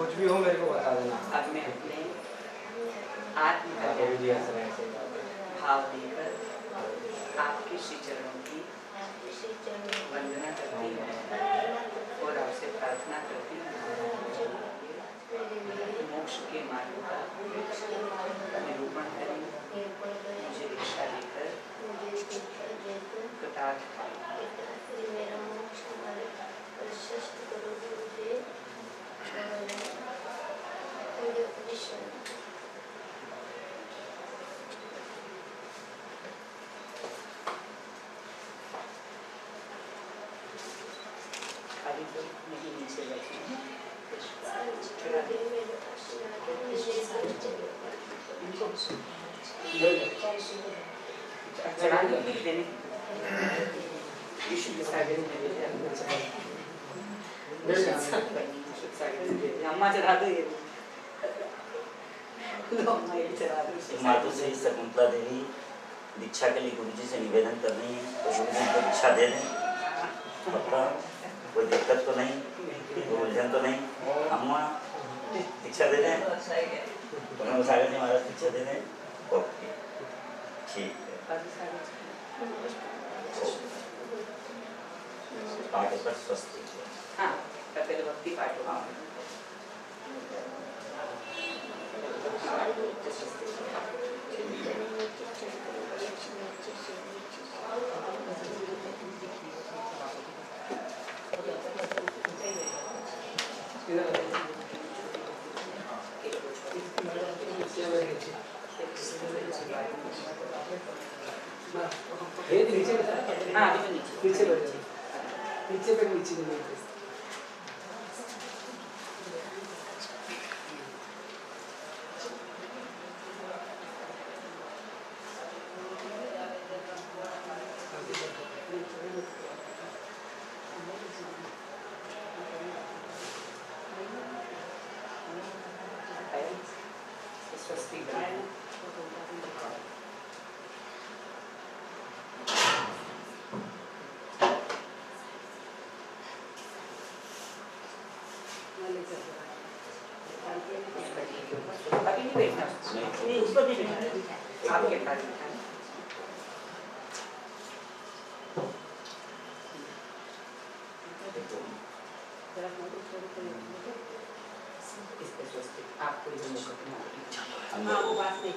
कुछ भी हो मेरे को बता देना। अब मैं अपने आत्म कल्याण भाव देकर आपके श्री चरणों की वंदना करती हूँ और आपसे प्रार्थना करती हूँ मोक्ष के मार्ग का निरूपण करें, मुझे दीक्षा देकर कृतार्थ खाली तो नहीं नीचे बैठे हैं। अम्मा चढ़ा दो ये मातुश्री शकुंतला देवी दीक्षा के लिए गुरु जी से निवेदन कर रही हैं, तो गुरु जी को दीक्षा दे दें। अपना कोई दिक्कत तो नहीं, कोई उलझन तो नहीं। अम्मा दीक्षा दे दें, उन्हें सागर जी महाराज दीक्षा दे दें। ओके ठीक है। पाठ पर स्वस्ति। हाँ, पहले भक्ति पाठ होगा। अभी नहीं बैठना, नहीं उसको भी बैठना, आपके पास बैठना। आपको वो बात नहीं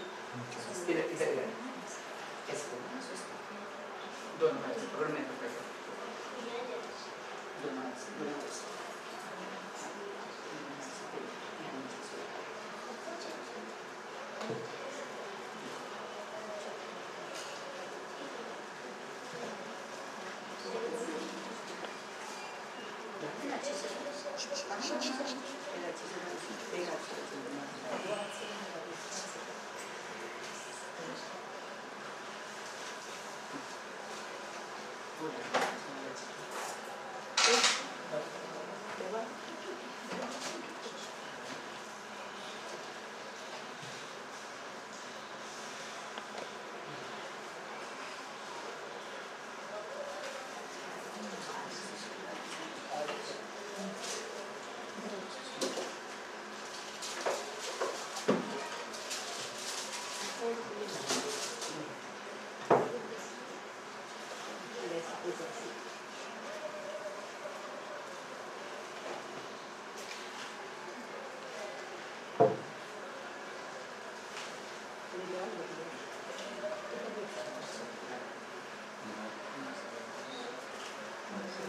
इधर ऐसे दोनों पकड़ में पकड़ दोनों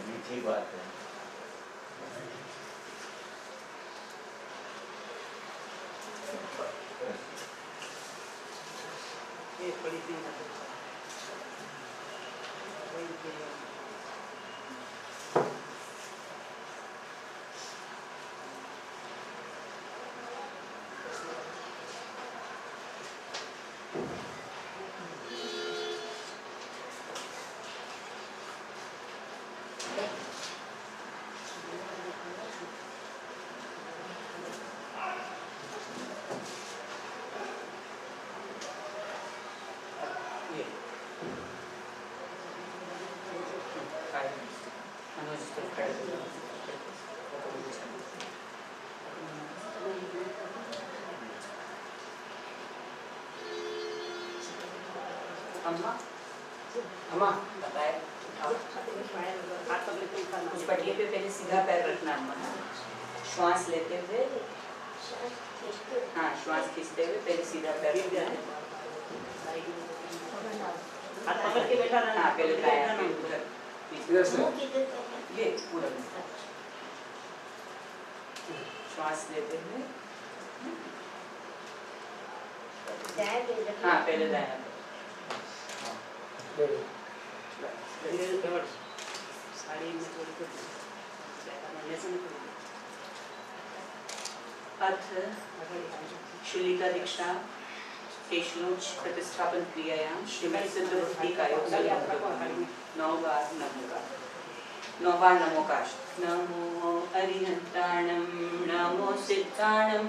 मीठी बात है। ये बड़ी सी अम्मा अम्मा बताए हाथ पकड़ के उठाना। उस पटिए पे पहले सीधा पैर रखना अम्मा। श्वास लेते हुए, हाँ श्वास खींचते हुए पहले सीधा पैर रखना है। हाथ पकड़ के बैठा रहना। पहले दायां पे उधर इधर से ये पूरा श्वास लेते हुए, हाँ पहले दायां पे। अर्थ शूलिका दीक्षा केशलोच प्रतिष्ठापन क्रियायां श्रीमद सिद्ध भक्ति कायोग नौ बार नमोकाश। नमो अरिहंताणं नमो सिद्धाणं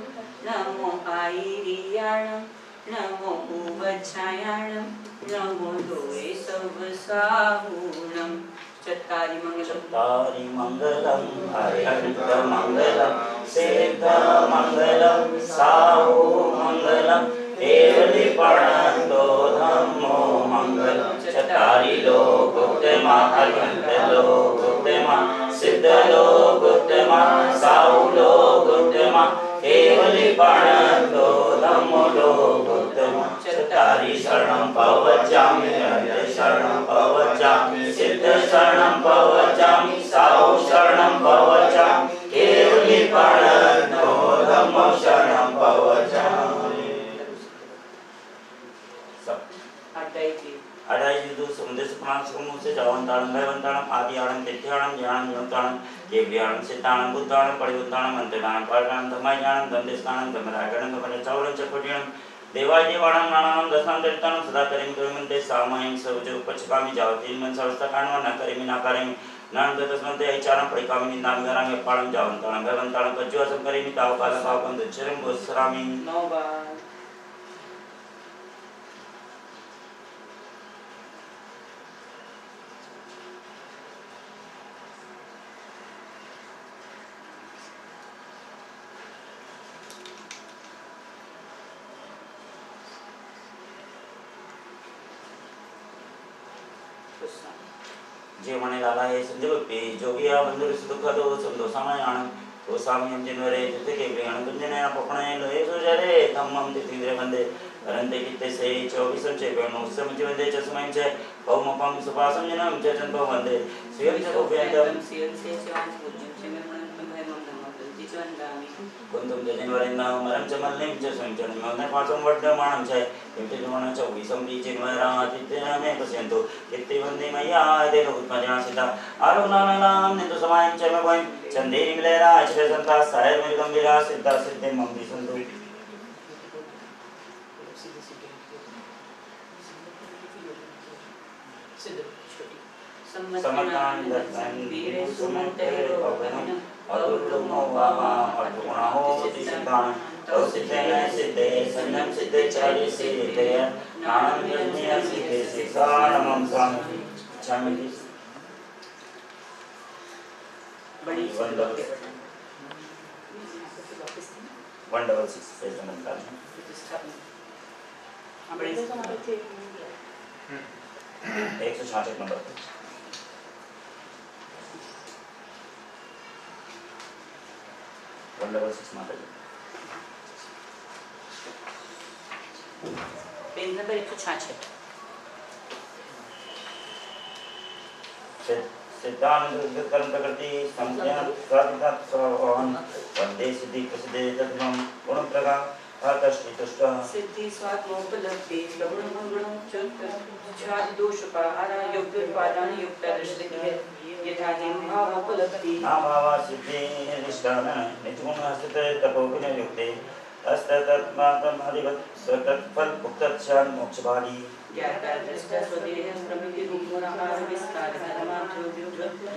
नमो आयिरियाणं नमो उवच्छायाणं नमो लोए सवसाहूणं। चत्तारि मंगलम अरिहंत मंगलम सिद्ध मंगलम साहू मंगलम केवली प्रणतो धम्मो मंगलम। चत्तारि लोक उत्तमा अरिहंत लोक उत्तमा सिद्ध लोक उत्तमा साहू लोक उत्तमा केवली प्रणतो धम्मो लोक उत्तमा। चत्तारि शरणं पवचामि अरिहंत शरणं पवचामि सिद्ध शरणं पवचामि साहू शरणं पवचामि केवली प्रणतो धम्मो शरणं पवचामि। अडाई जिदु समुद्र सपनां सुमुख से जावंताणं भयवंताणं आदियाणं तिथ्याणं ज्ञानं योगताणं केवलियाणं सिद्धाणं बुद्धाणं परिवुद्धाणं अंतराणं पारणाणं धम्मायाणं धम्मदेशताणं धम्मरागणं धम्मचावलं चकोटियाणं देवाय देवाणां नानानां दशां चरितानां सदा करिमि करिमन्ते सामायिक सवजो उपचकामि जावतीन मन सवस्था काणवा न करिमि न करिमि नाम तस्मन्ते ऐचारं परिकामि निन्दामि गरामि पाणं जावंताणं भयवंताणं कज्जुवासं करिमि तावकालं पावकं दुच्चरं गोस्सरामि। नौ बार जे मने लाला है संजय पे जोगिया बंधुर सुख दो संदोषामयाणं ओसाम्यं जिनवरे जिते के प्रियण गुंजने अपपणे लोहे सुजरे धम्मं तिथिंद्रे वंदे अरंते कित्ते से 24 चे पेनो समझ वंदे चस्मैं च ओमपं सुपासं जनम च चंपो वंदे श्रीयं च गोपेन्दं श्रीयं से शिवां पूज्यं च निर्मलं भयमं नमः जिचवन्दामि कुंतुम जनिवरेन्नं मरं च मल्लिं च संचनं मग्न पासं वर्धमानं च किंतु जमनं च विसंपि चिन्मरातित्यं मे पश्यन्तु कित्ते वन्दे मय्या देव उत्पन्नासिता आरुणानां नितु समायं च मे वयं चंदेरि मिलेरा अचले संता सायर मेरे गंभीरा सिद्धा सिद्धि मम्मी संतु समकान दर्शन वीरे सुमंते पवनम अरुणो वामा अरुणाहो सिद्धान तो सिद्धेन सिद्धे सन्नम सिद्धे चारि सिद्धे नाम जन्य सिद्धे सिद्धानमं स्वामी चामिति बड़ी वंडरफुल सिक्स मंत्र बड़ी 166 नंबर वंडरफुल सिक्स मंत्र पेज नंबर 166 सिद्धांत कर्म प्रकृति संज्ञान साधिता स्वभावन वंदे सिद्धि प्रसिद्धे तत्वं गुण प्रकार आतष्टितुष्ट सिद्धि स्वात्मोपलब्धि प्रगुण गुण छाद दोष पराहार योग्य उत्पादन युक्त दृष्टि यथा जिन भाव उपलब्धि नाम भाव सिद्धि निष्ठान निजगुण स्थित तपोगुण युक्ते अस्ततत्मात्म अधिगत सतत्फल उक्तच्छान मोक्ष भागी ज्ञाता दृष्टा स्वदेह प्रमिति रूप आहार विस्तार धर्मार्थ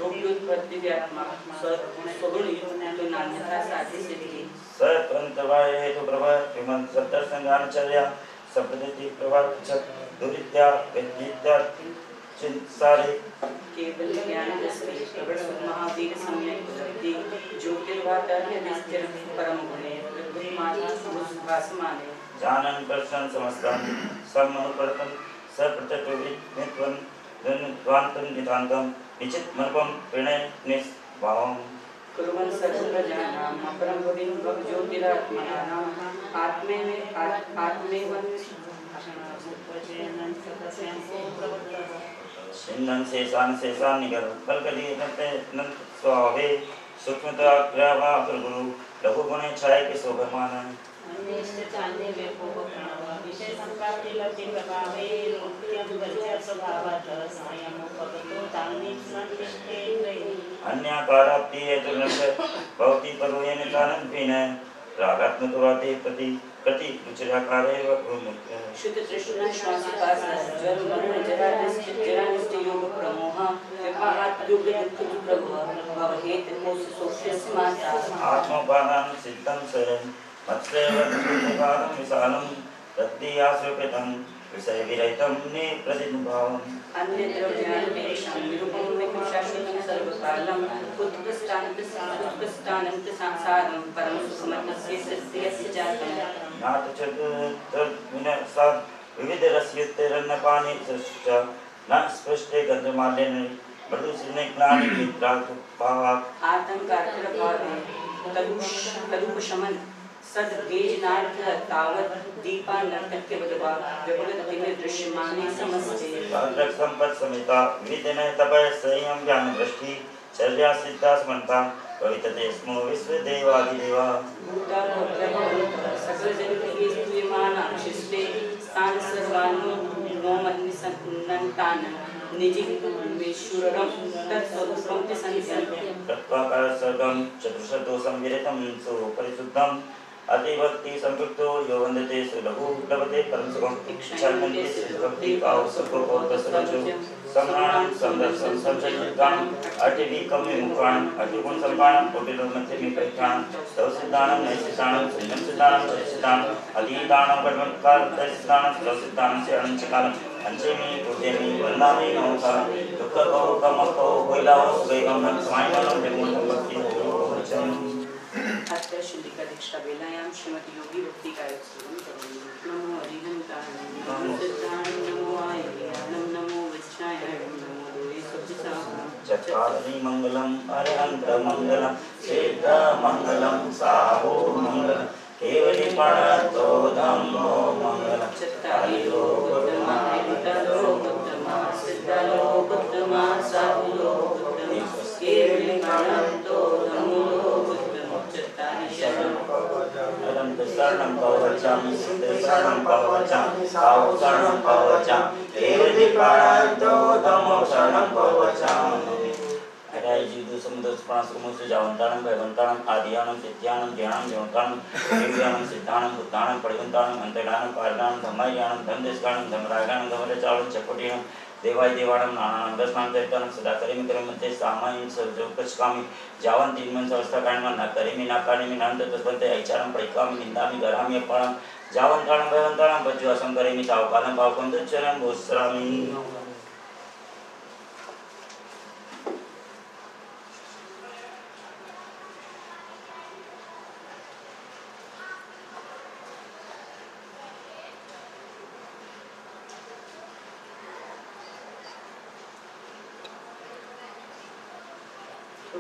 योग्योत्पत्ति व्यात्मा स्वगुण युक्त नान्यथा साधि सिद्धि स्वतंत्रवाय हेतु प्रभा विमन सत्तर संगानचर्या सप्रतिति प्रवाच दुरित्या विद्या चिंसारे केवल ज्ञान दृष्टि प्रबल महावीर सम्यक बुद्धि ज्योतिर्वातार्य निस्तर परम गुणे बुद्धि माता भासमाने जानन प्रश्न समस्तान समनुप्रतम सप्रचटुवित्वं द्वन्द्वान्तं नितान्तं निचित मनपम प्रणय निस्भावम् कुर्वन् सर्वजानां अपरं भविं ज्योतिरात्मनानां आत्मेव सिन्नं शेषान् निगर् कलकली स्वावे सूक्ष्मता ग्रहवा गुरु लघुगुणे छाये के शोभमान विषय संप्राप्ति लब्धि प्रभावे स्वभावत सायमुपगतो तान्निष्ठे अन्याकाराप्ति भवति परोयेन तानद्विन रागात्मकवादे प्रति प्रति रुचिराकारे व भूमुख्य शुद्ध तृष्णा श्वासकास जल मरण जरानिष्ठ योग प्रमोह विपात युग दुख प्रभव भवहेत मोक्ष सोक्ष्यस्य माता आत्मोपादान सिद्धं शरण मत्स्येव दुःखनिवारणं विशालं तद्दियाश्रयितं विषयविरहितं निप्रतिभावम् अन्य द्रव्यान्तेषां निरूपं विशाश्वतं सर्वकालं उत्कृष्टानन्त संसारं परम सुखमतस्य सत्यस्य जातं नाथ चतुर्विनसाद विविधरसयुक्तैरन्नपानि च न स्पृष्टे गन्धमाल्येन मृदुस्निग्धानि मित्राभावात् आतङ्कार्कभावे तदुपशमन सद्वेजनार्थ तावत् दीपानर्तक्यवद्वा विपुलगतिमे दृश्यमाने समस्ते पात्रक संपत् समेता विदिन तपय संयम ज्ञान दृष्टि चर्या सिद्धा समन्ता पवित्रते स्मो विश्व देवादिदेवा सकल जगत स्तूयमानाशिष्टे स्थान सर्वान्नो नोमन्निसन्तान निजिमेश्वरं तत्स्वरूपं च संसन्ति तत्वाकार सर्गम चतुर्शदोषं विरतं सो परिशुद्धम अतिभक्ति संयुक्तो यो वन्दते सुलभो लभते परम सुखम इच्छान्ते भक्ति पाव सबको तसरजो सम्मानं संदर्शन संचयितान अटिविकम विमुखान अटिगुण संपादन कोटिलो मध्य में परित्राण तव सिद्धानं नैसितानं संयम सिद्धानं जयसिद्धानं अधीदानं कर्मकार तैसिद्धानं तव सिद्धानं से अनंतकालं अंचेमी कुर्देमी वंदामी नमोकार दुःखको कमको होइलाओ सुगैगम स्वामिनं जगमुखं भक्ति हो अत्र शुद्धिका दीक्षा वेलायां श्रीमती योगी भक्ति कार्यक्रम करोमि नमो हरिहंताय नमो सिद्धाय नमो आयर्याणं नमो विच्छायाय नमो दोये सब्जिसाहं चत्वारि मंगलम अरहंत मंगलम सिद्ध मंगलम साहो मंगलम केवली प्रणतो धम्मो मंगलम चत्वारि लोकोत्तमा लोकोत्तमा सिद्ध लोकोत्तमा साहो लोकोत्तमा केवली प्रणतो धम्मो अनंत शरणं पवचामि सिद्ध शरणं पवचामि साहो शरणं पवचामि केवली प्रणतो धम्मो शरणं पवचामि अठाई जीव समुद्र प्राणसमुद्र जावंतानं भयवंतानं आदियानं सिद्ध्यानं ज्ञानं ज्ञानतानं दिव्यानं सिद्धानं बुद्धानं परिवंतानं अंतर्गानं पारगानं धम्मयानं धम्मदेशगानं धम्मरागानं धम्मरचालं चकोटिनं देवाय देवानं नानानं दशनां चैतन्यं सदा करिमि करमते सामायिक सर्वकचकामि जावन तीन मन संस्था कारणं न करिमि न कारिमि नंद तस्वंते ऐचारं परिकामि निंदामि गरामि अपरां जावन ताणं भयवंतानं बज्जुवासं करिमि तावकालं पावकं दुच्चरं भूस्रामि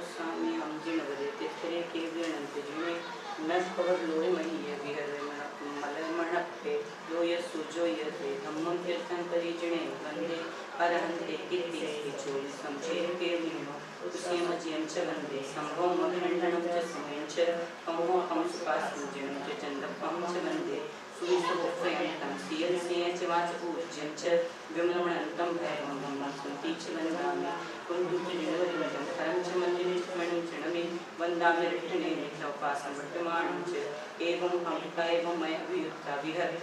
स्वामी हम जिन वदेते तेरे के गणंते जिने नस खबर लोय मही विहर मलय मणप्पे लोय सुजो यते धम्मं कीर्तन करी जिने वंदे अरहंते कीर्ति चोल समचेर के निनो उसी मजियं च वंदे संभव मखंडनं च समयं च कमो हम सुपासुजनं च चंदपं च वंदे सुविसुप्रेयं सियल से च वाच पूज्यं च विमलमणन्तं भैरवं धम्मं सुन्ति च वंदामि कुंदुतिनिवरितं परं च मन्दिरेश्वरं च नमे वंदामि रिष्ठने नित्योपासं वर्तमानं च एवं अमृता एवं मय अभियुक्ता विहर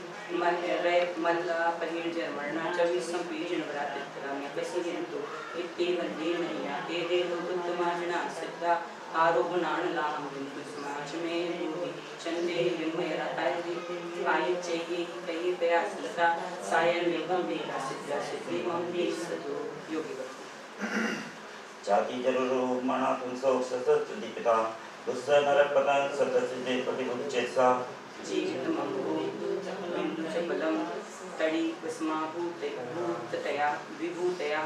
मल्लय मल्ला पहिर्जर्मणा च विसंपीजन व्रातित्राम्य कसियन्तु इति वन्दे नैया ते देवोत्तमाजना सिद्धा आरोहणानलां समाज में दूरी चंदे विमयरा आयचेगी कई प्रयास लता सायन निगम देगा सिद्धा सिद्धि मम्मी सदो योगी जाति जरूर मना पुंसो सतत दीपिता दुस्सह नरक पतन सतत सिद्धि प्रतिबुद्ध चेतसा जीवित मंगो बिंदु च बलम तड़ी भूततया विभूतया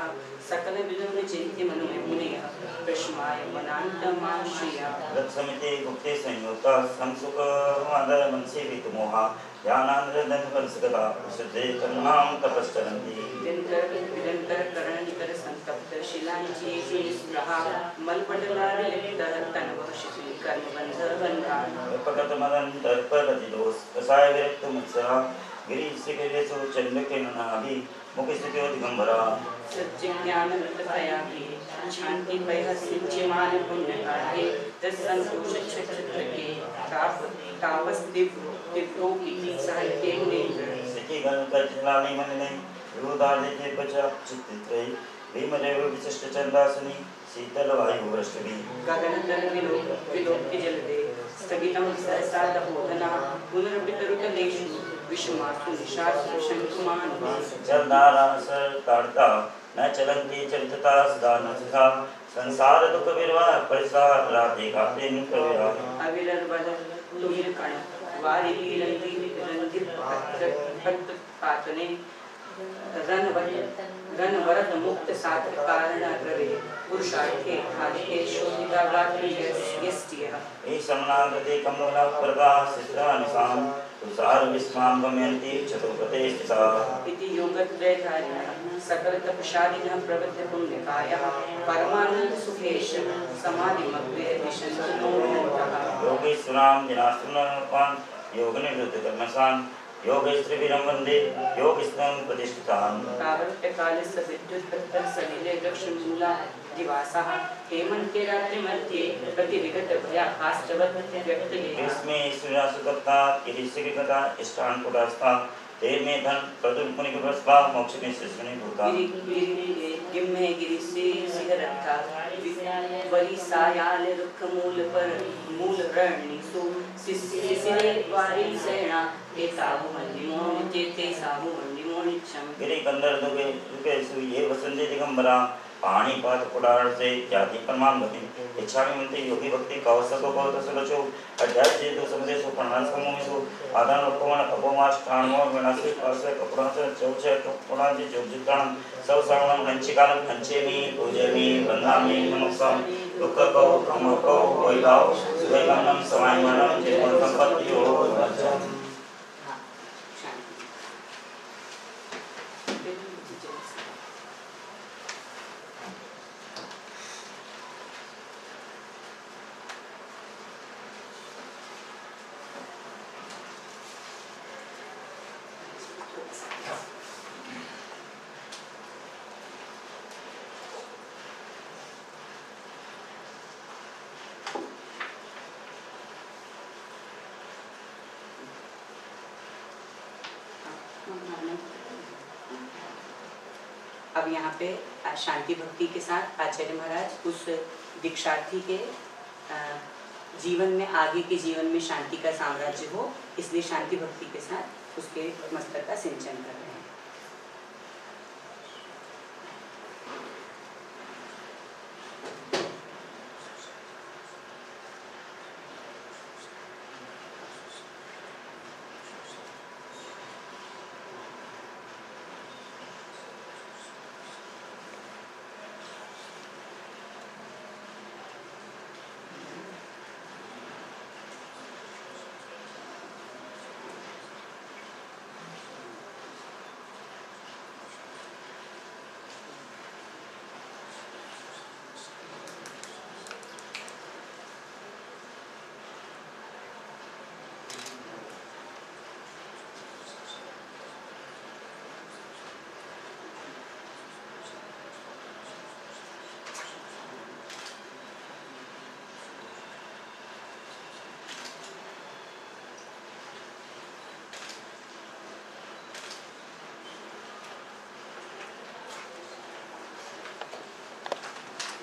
सकल विलम्ब चिंत्य मनु में मुनिया प्रश्माय वनांतमाश्रिया रत्समिते गुप्ते संयोक्ता संसुख मादर मनसे वित मोहा ध्यानानंदन परसगता विशुद्धे तन्नाम तपश्चरन्ति निरंतर करण निकर संतप्त शिलांची निस्प्रहा मलपटलालिप्त तनव शिथिल कर्म बंध बंधान विपगत मदन तत्परति दोष कसाय विरक्त मत्सरा गिरि सिकेलेसु चंद्रके ननाभि मुखस्थितो दिगंबरा सच्चिज्ञान मृतया भी शांति भय सिंचमान पुण्य कार्य तत्संतोष छत्र के तापस दिव्यो की सहते नेत्र सिद्धि गण कचलानी मन नहीं विरोधार देते बचा चित्तित्रय भीमदेव विशिष्ट चंदासनी शीतल वायु वृष्टि गगन तल विलोक्य जलते स्थगितं सहसा दहोदना पुनर्वितरुतलेषु विषमासु निशासु शंकुमान जलधारा सर ताड़ता न चलन्ति चलितता सदा न सुधा संसार दुख विरवाह परिसार राते काते निकलया अविरल बल तुहिर कण वारी रंगी रंगी पत्र पातने रनवरत मुक्त साधक कारण रवे पुरुषार्थे खादिके शोधिता गात्री यस्टियः ए समनागते कमला प्रदा सिद्धा निशाम तुषार विस्माम गमयन्ति चतुर्पते स्थिता इति योगद्वैधारिणः सकल तपशालिनः प्रवृत्त पुण्यकायः परमानंद सुखेश समाधिमग्ने विशन्ति मोहनतः योगेश्वराम दिनाश्रमपान योगनिवृत्त कर्मसान योगेश्वरवीरं वन्दे योगिस्तं प्रतिष्ठितान् तावत्कालस्य विद्युत्प्रतर सलिले वृक्षमूला दिवासः हेमन्ते रात्रिमध्ये प्रतिविगत भयाकाष्ठवत् व्यक्तिः ग्रीष्मे सूर्यास्तप्ता गिरिशिखिगता इष्टान्पुटास्ता ते मे धन प्रदुल्मुनिकप्रस्वा मोक्षमे शिष्यनि भूता गिम्मे गिरिसे शिखरत्था वरिसायाल रुक्ख मूल रणिसु शिशिरे वारी सेना ते साहु मल्लिमोनिच्छम् गिरि कंदर दुखे सुये वसंते दिगंबरा पानी पात पुडार से जाति परमान गति इच्छा में मनते योगी भक्ति कौशल को बहुत सलोचो अध्याय जे दो समझे सो प्रणाम समूह आदान उपमान अपमास स्थानमो विनाशी पासे कपड़ा से चौचे कपड़ा जे जोग जितान सब सावण हंचिकालम हंचेमी पूजेमी बंधामी मनसम दुख को कम को कोइलाओ सुवेगनम समायमनम जीवन संपत्ति हो वचन अब यहाँ पे शांति भक्ति के साथ आचार्य महाराज उस दीक्षार्थी के जीवन में आगे के जीवन में शांति का साम्राज्य हो इसलिए शांति भक्ति के साथ उसके मस्तक का सिंचन कर रहे हैं।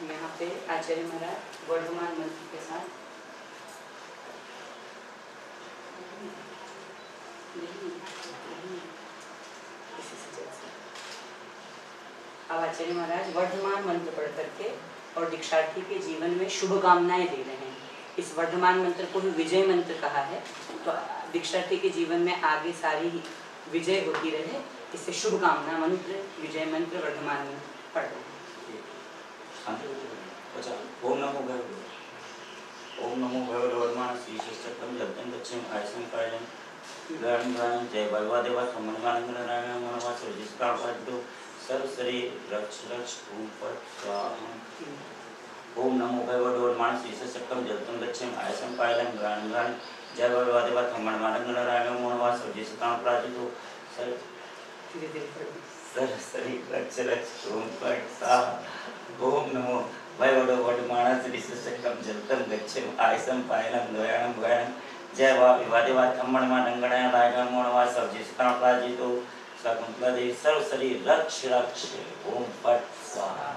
यहाँ पे आचार्य महाराज वर्धमान मंत्र के साथ अब आचार्य महाराज वर्धमान मंत्र पढ़ करके और दीक्षार्थी के जीवन में शुभ कामनाएं दे रहे हैं। इस वर्धमान मंत्र को भी विजय मंत्र कहा है। तो दीक्षार्थी के जीवन में आगे सारी विजय होती रहे इससे शुभकामना मंत्र, विजय मंत्र वर्धमान में पढ़ रहे हैं। अच्छा, ओम नमो भगवते ओम नमो भगवते वर्धमान श्री चक्रम जगदं दक्षिण आयसं कायं गानं गानं जय बलवा देवा समनगानं नारायण मनोवास जिसका वाद्यो सर्व शरीर रक्ष रक्ष ओम पट स्वाहा। ओम नमो भगवते वर्धमान श्री चक्रम जगदं दक्षिण आयसं कायं गानं गानं जय बलवा देवा समनगानं नारायण मनोवास जिसका वाद्यो सर्व शरीर रक्ष रक्ष ओम पट स्वाहा। ओम नमो भगवते वर्धमान श्री चक्रम जगदं दक्षिण आयसं कायं गानं गानं जय विवादेवा खम्मणमा नंगणया रायगण मोणवा सब जिसका प्राजितो शकुंतला देवी सर्व शरीर रक्ष रक्ष ओम पट स्वाहा।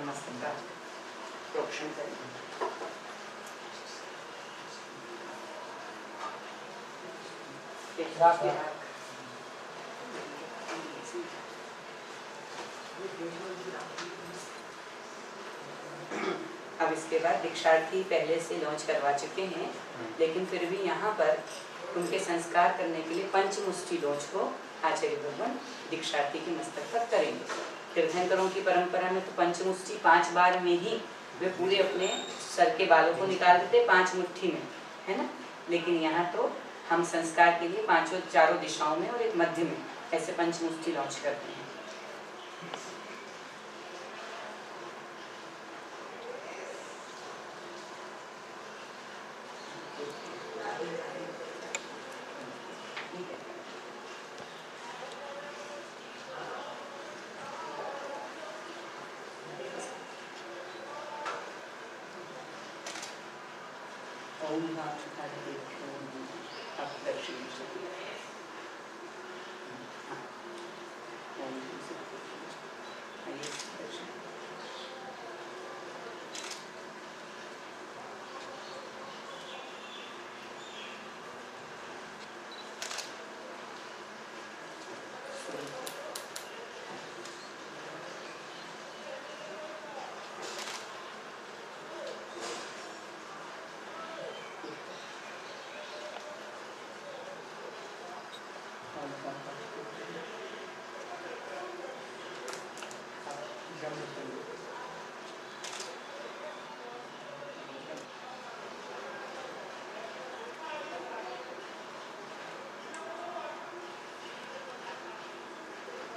मस्तक का प्रोक्षण करें। अब इसके बाद दीक्षार्थी पहले से लॉन्च करवा चुके हैं, लेकिन फिर भी यहाँ पर उनके संस्कार करने के लिए पंचमुष्टि लॉन्च को आचार्य भगवान दीक्षार्थी के मस्तक पर करेंगे। तीर्थंकरों की परंपरा में तो पंचमुष्टि 5 बार में ही वे पूरे अपने सर के बालों को निकाल देते 5 मुट्ठी में, है ना। लेकिन यहाँ तो हम संस्कार के लिए 5 चारों दिशाओं में और एक मध्य में ऐसे पंचमुष्टि लॉन्च करते हैं। ओम आप दर्शन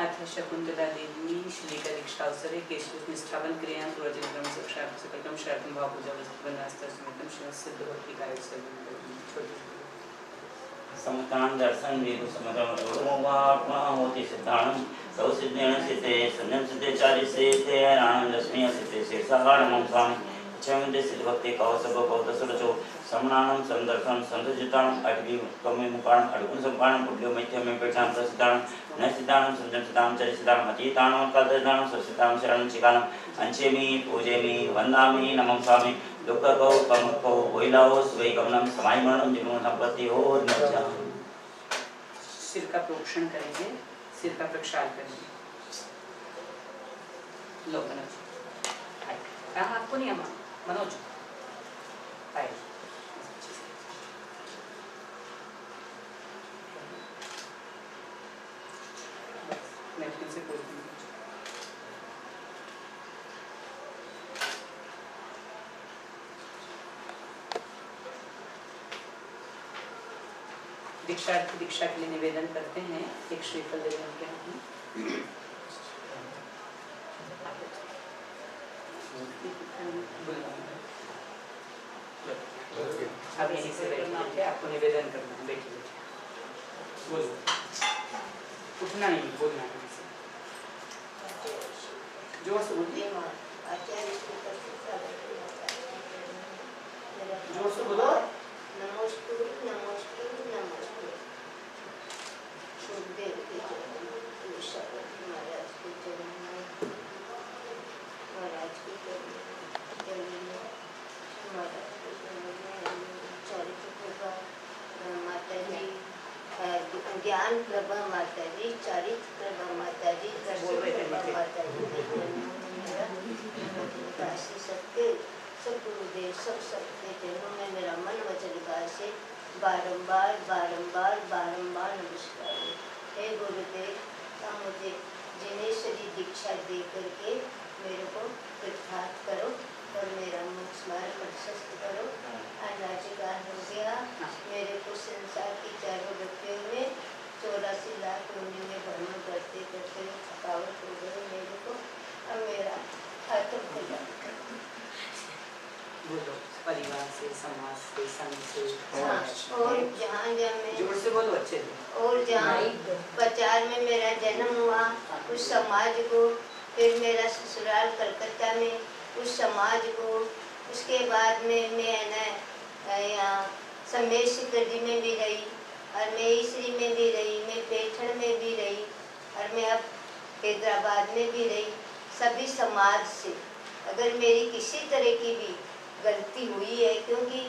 अथ शकुंतला देवी श्रीका दीक्षावसरे केशवनिष्ठावन क्रियां प्रवचनक्रम सकलम शर्तम भाव पूजा वस्त्रवन्नास्तस्मितं शिवस्य भक्ति कार्य समतान दर्शन वेदु समतम रोमात्मा होति सिद्धाणं सौ सिद्धेन सिद्धे संयम सिद्धे चारि सिद्धे आनंद स्नेह सिद्धे शेषाहार मम स्वामी चंदे सिद्ध भक्ति कौ सब बहुत सुरचो समनानं संदर्शन संतजितानं अटवी कमे मुकाणं अडगुण संपाणं पुड्यो मैथ्य में पेटां प्रसिद्धानं न सिद्धानं संजम सिद्धानं चरि सिद्धानं अतीतानं कल्पदानं ससिद्धानं शरणं चिकानं अंचेमि पूजेमि वंदामि नमः स्वामी दुख को कम को वैलाओ स्वै कमलम समाय मरणम जीवन संपत्ति हो नचा। सिर का प्रोक्षण करेंगे, सिर का प्रक्षाल करेंगे। लो मनोज, कहाँ आपको नहीं आमा मनोज आए। मैं फिर से बोल दूँगी। दीक्षार्थी दीक्षा के लिए निवेदन करते हैं, एक श्रीफल दे दें उनके हाथ में। अब यहीं से बैठे, आपको निवेदन करना है, बैठिए बोलो, उठना नहीं, बोलना है। जोर से बोलिए, जोर से बोलो। नमोस्तु नमोस्तु नमोस्तु सुखदेव के चरण महाराज के चरण महाराज के चरण महाराज के चरण चरित्र प्रभा माता जी ज्ञान प्रभा माता जी चरित्र प्रभा माता जी माता जी सत्य सब गुरुदेव सब सबके चरणों में मेरा मन वचन से बारंबार बारंबार बारंबार नमस्कार हे गुरुदेव, का मुझे जिनेश्वरी दीक्षा दे करके मेरे को कृतार्थ करो और मेरा मोक्ष मार्ग प्रशस्त करो। अनाधिकार हो गया, मेरे को संसार की चारों गतियों में 84 लाख योनि में भ्रमण करते करते थकावट हो गई मेरे को। अब मेरा खत्म हो जाता। बोलो, परिवार से, समाज से, संघ से। हाँ, और जहाँ जहाँ मैं जोर से बोलो, अच्छे से। और जहाँ प्रचार में मेरा जन्म हुआ उस समाज को, फिर मेरा ससुराल कलकत्ता में उस समाज को, उसके बाद में मैं न यहाँ समेश गढ़ी में भी रही और मैं ईसरी में भी रही, मैं पेठड़ में भी रही और मैं अब हैदराबाद में भी रही। सभी समाज से अगर मेरी किसी तरह की भी गलती हुई है, क्योंकि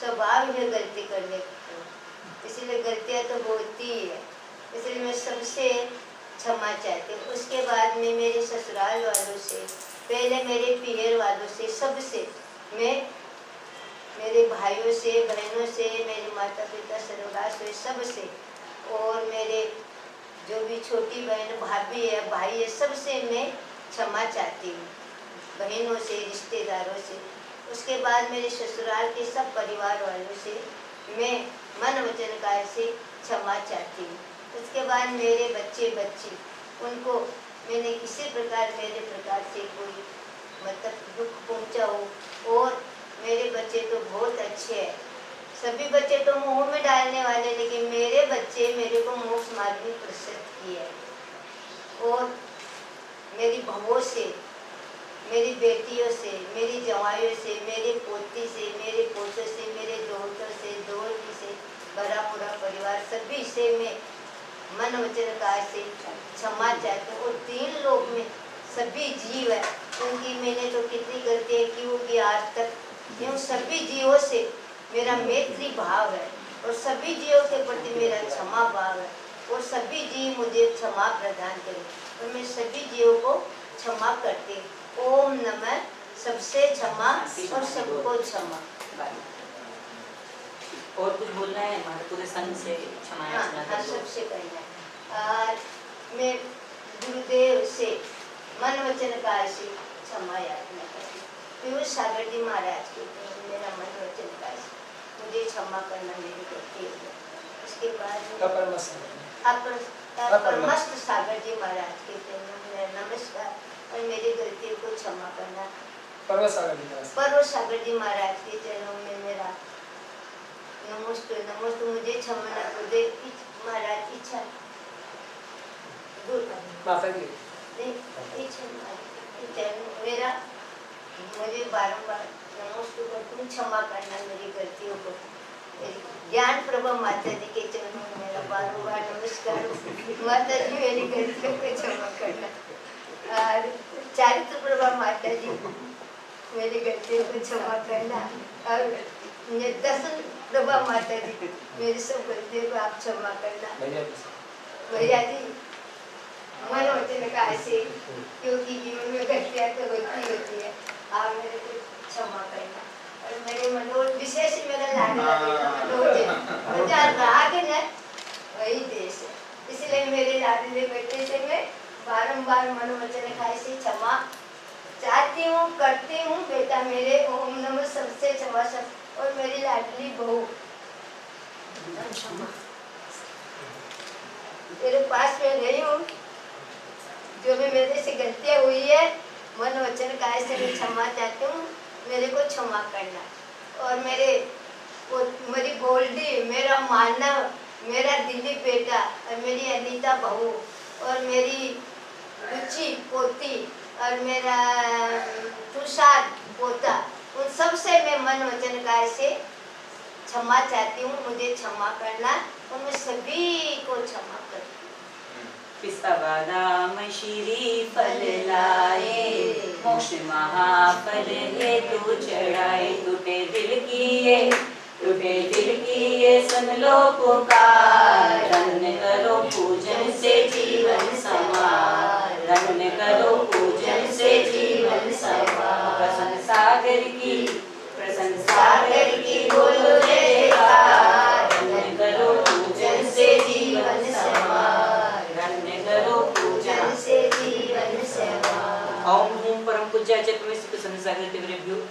स्वभाव है गलती करने का, इसलिए गलतियाँ तो होती ही है, इसलिए मैं सबसे क्षमा चाहती हूँ। उसके बाद में मेरे ससुराल वालों से, पहले मेरे पीहर वालों से, सबसे मैं, मेरे भाइयों से, बहनों से, मेरे माता पिता स्वर्गवास हुए सबसे, और मेरे जो भी छोटी बहन भाभी है, भाई है, सबसे मैं क्षमा चाहती हूँ, बहनों से, रिश्तेदारों से। उसके बाद मेरे ससुराल के सब परिवार वालों से मैं मन वचन काया से क्षमा चाहती हूँ। उसके बाद मेरे बच्चे बच्ची, उनको मैंने किसी प्रकार मेरे प्रकार से कोई मतलब दुख पहुँचा हो, और मेरे बच्चे तो बहुत अच्छे हैं। सभी बच्चे तो मुंह में डालने वाले, लेकिन मेरे बच्चे मेरे को मोक्ष मार्ग में प्रशस्त किए। और मेरी बहुओं से, मेरी बेटियों से, मेरी जवाइयों से, मेरे पोती से, मेरे पोतों से, मेरे दोस्तों से, दोहरी से, बड़ा पूरा परिवार, सभी से मैं मन वचन काया से क्षमा चाहती हूँ। और 3 लोक में सभी जीव है, क्योंकि मैंने तो कितनी गलतियाँ की होगी आज तक, यूँ सभी जीवों से मेरा मैत्री भाव है और सभी जीवों के प्रति मेरा क्षमा भाव है, और सभी जीव मुझे क्षमा प्रदान करें और मैं सभी जीवों को क्षमा करती हूँ। ओम नमः सबसे क्षमा और सबको क्षमा। और कुछ बोलना है हमारे पूरे संघ से? क्षमा याचना हाँ, कर दो। सबसे करना है। मैं गुरुदेव से मन वचन काया से क्षमा याचना करती हूँ। पीयूष सागर जी महाराज के मेरा मन वचन काया से मुझे क्षमा करना मेरी गलती है। उसके बाद परमस्त सागर जी महाराज के मेरा नमस्कार और मेरी गलतियों को क्षमा करना। पर्व सागर जी महाराज के चरणों में मेरा नमस्ते नमस्ते। मुझे क्षमा को दे महाराज इच्छा मेरा, मुझे बारंबार नमस्ते को तुम क्षमा करना मेरी गलतियों को। ज्ञान प्रभा माता जी के चरणों में मेरा बारंबार नमस्कार। माता जी मेरी गलतियों को क्षमा करना। और चारित्र प्रभा माता जी मेरी गलतियों को क्षमा करना। और दर्शन प्रभा माता जी मेरी सब गलतियों को आप क्षमा करना। भैया जी मन वचन काया से, क्योंकि जीवन में गलतियाँ तो होती है, आप मेरे को क्षमा करना। और मेरे मनोज विशेष मेरा लाडला बेटा मनोज है, जहाँ राग है वही देश है, इसलिए मेरे लाडले बेटे से मैं बारंबार मन वचन काया से क्षमा चाहती हूँ, करती हूँ। बेटा मेरे ओम नमः सबसे क्षमा सब, और मेरी लाडली बहू तेरे पास में नहीं हूँ, जो भी मेरे से गलतियाँ हुई है मन वचन काया से मैं क्षमा चाहती हूँ, मेरे को क्षमा करना। और मेरी गोल्डी, मेरा मानव, मेरा दिल्ली बेटा और मेरी अनीता बहू और मेरी रुचि पोती और मेरा तुषार पोता, उन सब से मैं मन वचन काया से क्षमा चाहती हूँ। मुझे क्षमा करना और मैं सभी को क्षमा करती हूँ। पिस्ता बादाम शीरी फल लाए, मोक्ष महाफल है तू चढ़ाए। टूटे दिल की ये सुन लो पुकार, धन्य करो पूजन से जीवन समार, धन्य करो पूजन से जीवन समार। प्रसन्न सागर की बोलो जयकार, धन्य करो पूजन से जीवन समार।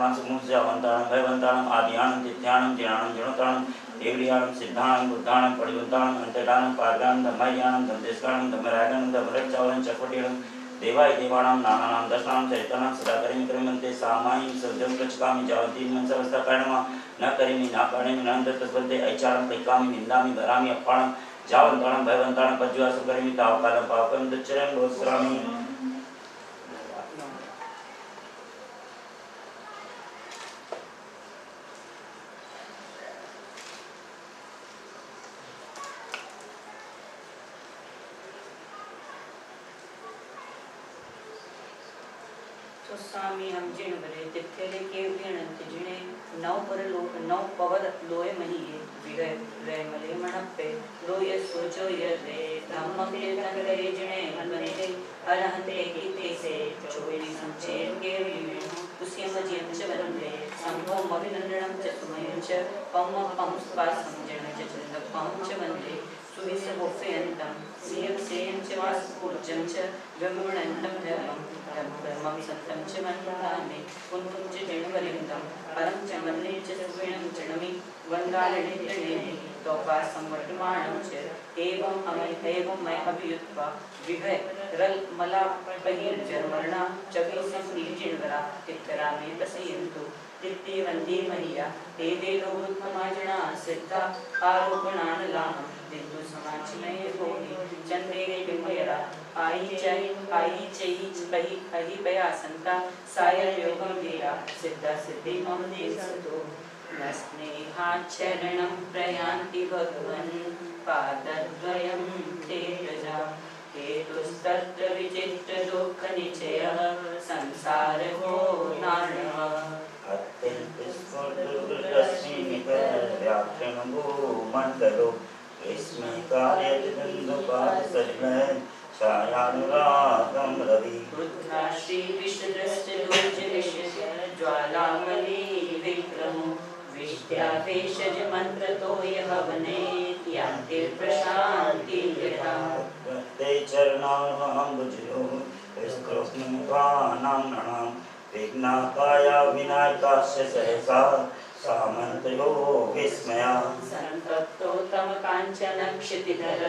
पुराण समुद्रवंताणं भयवंताणं आदियाणं तिथ्याणं जिनाणं जिणोताणं देवलियाणं सिद्धाणं बुद्धाणं परिवंताणं अंतराणं पारगाणं धम्मयाणं धम्मदेशकाणं धम्मरागाणं धम्मरक्षावलं चकोटीणं देवाय देवानां नानानां दर्शनां चरितानां सदा करिमि करिमन्ते सामायिं सद्यं प्रचकामि जावती मनसवस्ताकारणमा न करिमि न पाणिमि नन्दतस्वन्ते ऐचारं कैकामि निन्दामि धरामि अप्पाणं जावन्ताणं भयवन्ताणं पज्वासं करिमि तावकालं पावकं दुच्चरं बहुस्रामि। तो स्वामी हम जिण बरे तिथेले के विणंत जिणे नव परलोक नव पवर लोय मनिये विगय रे मले मणप्पे लोय सोचो ये धम्म कीर्तन करे जिणे मने अरहते कीते से चोरी संचेर के उसी मजियं च वंदे संभव अभिनंदनं च सुमयं च पम पम स्वासं जन च चंदपं च वंदे सुविस मोफयन्तं सियं सेयं च वासपूज्यं च गमणन्तं धर्मं धर्मं सत्यं च वन्दामि पुण्यं च जणवरिन्दं परं च मन्ये च सुविणं जणमि वन्दालने जनेहि तोपासं वर्तमानं च एवं मैं अभियुत्वा विभय रल मला पहिल जन्मरणा चवीसं नीजिणवरा तित्तरा में बसयन्तु तित्ते वन्दे मह्या ते देवोत्तमाजना सिद्धा आरोपणानलाहं दिन्दु समाचमय होहि चंद्रे बिंबयरा आई चई पही पया संता सायर योगम वीरा सिद्धा सिद्धि मम देसतो न स्नेहाचरणं प्रयान्ति भगवन् पादद्वयं ते प्रजा हेतुस्तत्र विचित्र दुःख निचयः संसार हो नारणः अत्यंत मंडलो इसमें छायानुरागं रवि रुद्राश्री ज्वालामली विक्रमो विष्ट्यावेशज मंत्रतो यः वने त्यांते प्रशांति यथा ते चरणाम्बुजयो स्तोत्रमुखानां नणां विघ्नाकाया विनायकास्य सहसा सामन्तयो विस्मया संतप्तो तम कांचन क्षितिधर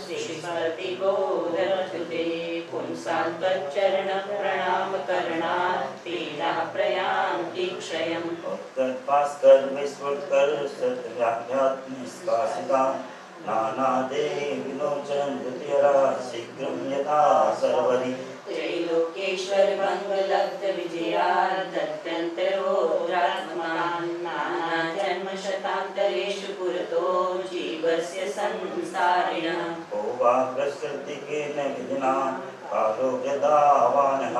श्रीपति गोरक्षुते पुंसान्तच्चरण प्रणाम करणात् पीडा प्रयान्ति क्षयम् उत्कटभास्कर विस्फुटकर सत्याध्यात्मनिष्कासिता नानादेविलोचन द्वितीयरा शीघ्रं यथा सर्वरि त्रैलोकेश्वर भंगलब्ध विजया दत्तन्तरोरात्मनां नाना जन्म शतान्तरेषु पुरतो जीवस्य संसारिणः को वा प्रकृतिकेन विधिना कालो यदावानः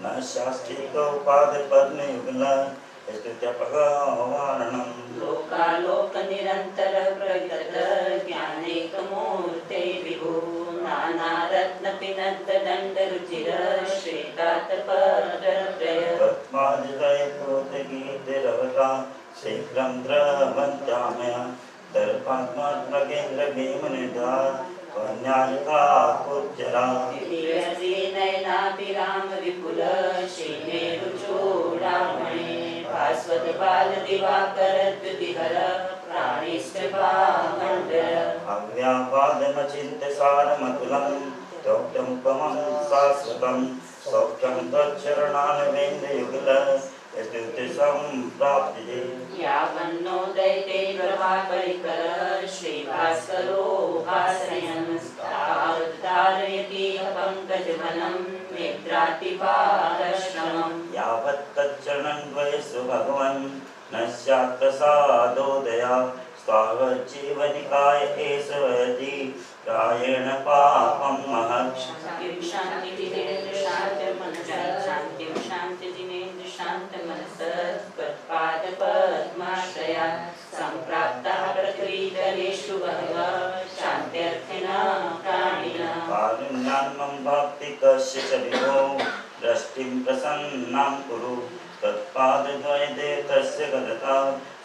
न शास्त्रिको पादपद्मयुगलं स्तुत्यपगवारणं लोकालोक निरंतर प्रगत ज्ञानेकमूर्ते विभु नाना रत्न पिनद्द दंड रुचिर श्वेतातपत्रय पद्मादिदय कोटगीतिरवता शीघ्रं द्रवन्त्यामया दर्पात्मकेन्द्र भीमनिधा वन्यायिका कुज्जरा नयनाभिराम विपुल श्रीमेरुचूडामणे भास्वत बाल दिवाकर द्युतिहर प्राणिष्ठभामण्डल अव्यापादमचिन्त्यसारमतुलं तोक्तमुपमं शाश्वतं सौख्यं तच्चरणानवेन्द्रयुगल स्तुतिसम्प्राप्तिः यावन्नो दैते प्रभाकरिकर श्रीभास्करो भासयन् तावद्धारयति पङ्कजवनं निद्रातिपारश्रमम् यावत् तच्चरणद्वयसु भगवन् न स्यात् प्रसादोदया स्थावज्जीवनिकाय एष वयति प्रायेण पापं महत् शान्तिं शान्ति जिनेन्द्र शान्त मनः शान्तिं शान्ति जिनेन्द्र शान्त मनः त्वत्पाद पद्माश्रया सम्प्राप्तः पृथ्वीतलेषु बहवः शान्त्यर्थिनः प्राणिनः कारुण्यान्मं भक्तिकस्य च विभो दृष्टिं प्रसन्नां कुरु तत्पादद्वये तस्य गतता